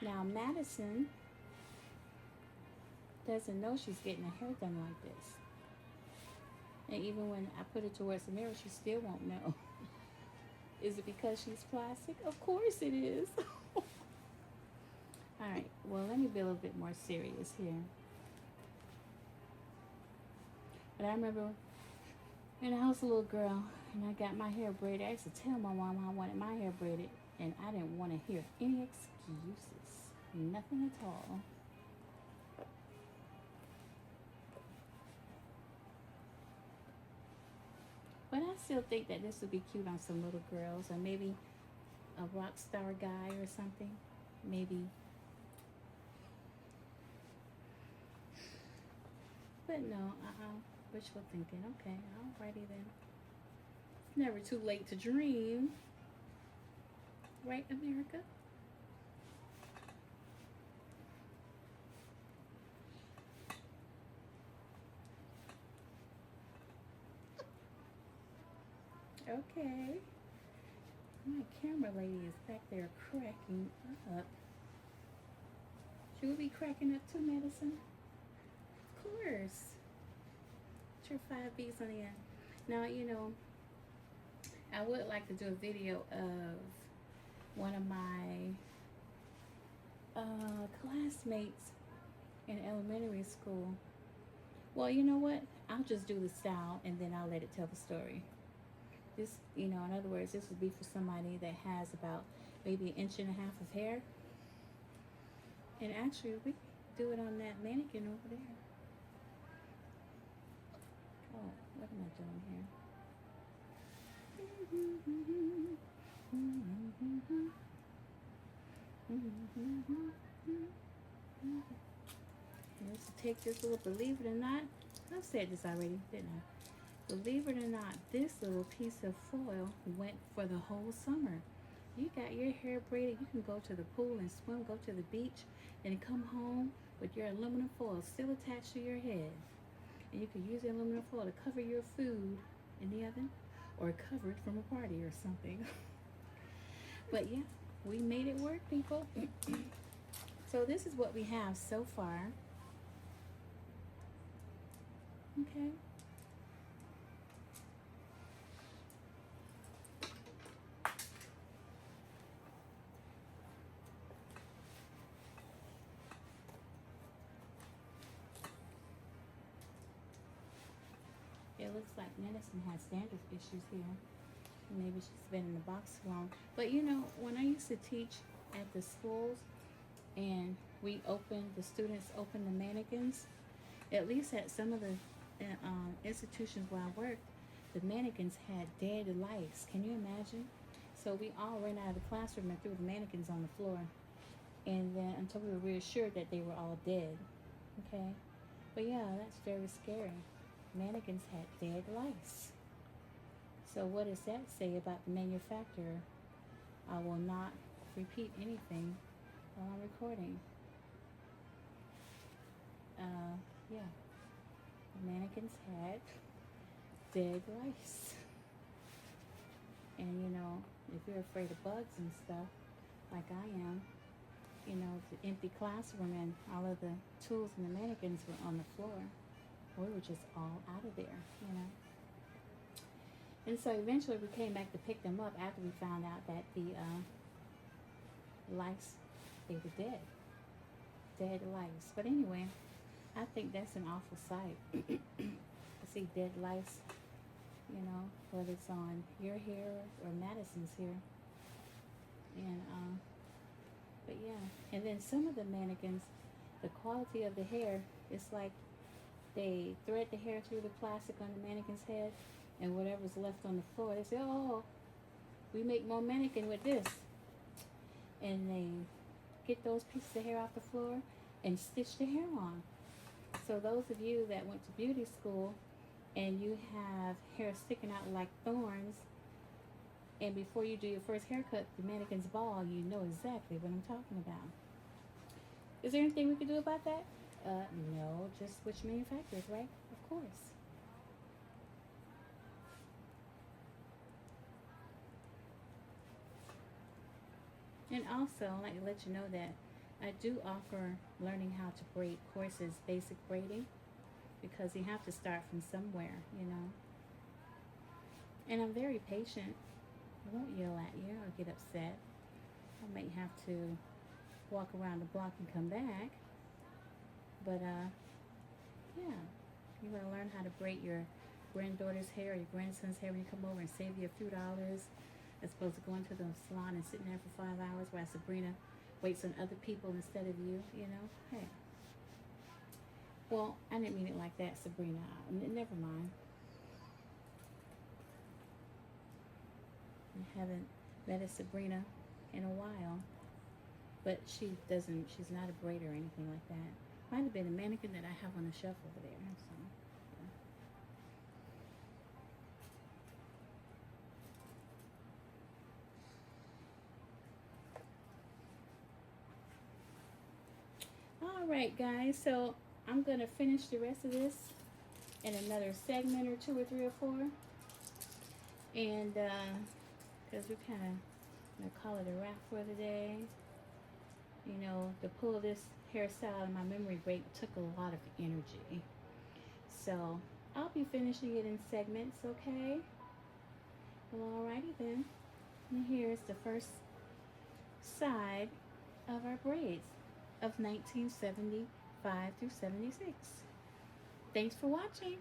Now, Madison doesn't know she's getting her hair done like this. And even when I put it towards the mirror, she still won't know. Is it because she's plastic? Of course it is. Alright, well, let me be a little bit more serious here. But I remember when I was a little girl and I got my hair braided, I used to tell my mom I wanted my hair braided, and I didn't want to hear any excuses. Nothing at all. But I still think that this would be cute on some little girls, or maybe a rock star guy or something. Maybe. But no, wishful thinking. Okay, alrighty then. It's never too late to dream. Right, America? Okay. My camera lady is back there cracking up. She would be cracking up too, Madison. Of course. Put your 5 B's on the end. Now, I would like to do a video of one of my classmates in elementary school. Well, you know what? I'll just do the style and then I'll let it tell the story. This, in other words, this would be for somebody that has about maybe 1.5 inches of hair. And actually, we do it on that mannequin over there. Oh, what am I doing here? Let's take this little, believe it or not, I've said this already, didn't I? Believe it or not, this little piece of foil went for the whole summer. You got your hair braided, you can go to the pool and swim, go to the beach, and come home with your aluminum foil still attached to your head. And you can use the aluminum foil to cover your food in the oven or cover it from a party or something. But yeah, we made it work, people. So this is what we have so far. Okay. It looks like Madison has dandruff issues here. Maybe she's been in the box too long. But when I used to teach at the schools and the students opened the mannequins, at least at some of the institutions where I worked, the mannequins had dead lice. Can you imagine? So we all ran out of the classroom and threw the mannequins on the floor. And then until we were reassured that they were all dead. Okay? But yeah, that's very scary. Mannequins had dead lice. So what does that say about the manufacturer? I will not repeat anything while I'm recording. Yeah. The mannequins had dead lice. And if you're afraid of bugs and stuff, like I am, the empty classroom and all of the tools and the mannequins were on the floor. We were just all out of there. And so eventually we came back to pick them up after we found out that the lice, they were dead. Dead lice. But anyway, I think that's an awful sight. To see dead lice, whether it's on your hair or Madison's hair. And, but yeah. And then some of the mannequins, the quality of the hair, it's like they thread the hair through the plastic on the mannequin's head, and whatever's left on the floor, they say, oh, we make more mannequin with this. And they get those pieces of hair off the floor and stitch the hair on. So those of you that went to beauty school and you have hair sticking out like thorns, and before you do your first haircut, the mannequin's bald, you know exactly what I'm talking about. Is there anything we can do about that? No, just switch manufacturers, right? Of course. And also, I'd like to let you know that I do offer learning how to braid courses, basic braiding, because you have to start from somewhere, you know. And I'm very patient. I won't yell at you or get upset. I might have to walk around the block and come back. But yeah, you're gonna learn how to braid your granddaughter's hair or your grandson's hair when you come over and save you a few dollars as opposed to going to the salon and sitting there for 5 hours while Sabrina waits on other people instead of you, you know. Hey. Well, I didn't mean it like that, Sabrina. Never mind. I haven't met a Sabrina in a while. But she's not a braider or anything like that. Might have been a mannequin that I have on the shelf over there. So, yeah. All right, guys. So I'm going to finish the rest of this in another segment or 2 or 3 or 4. And because we're kind of going to call it a wrap for the day. You know, to pull this hairstyle in my memory break took a lot of energy. So I'll be finishing it in segments, okay? Well, alrighty then. And here's the first side of our braids of 1975 through 76. Thanks for watching.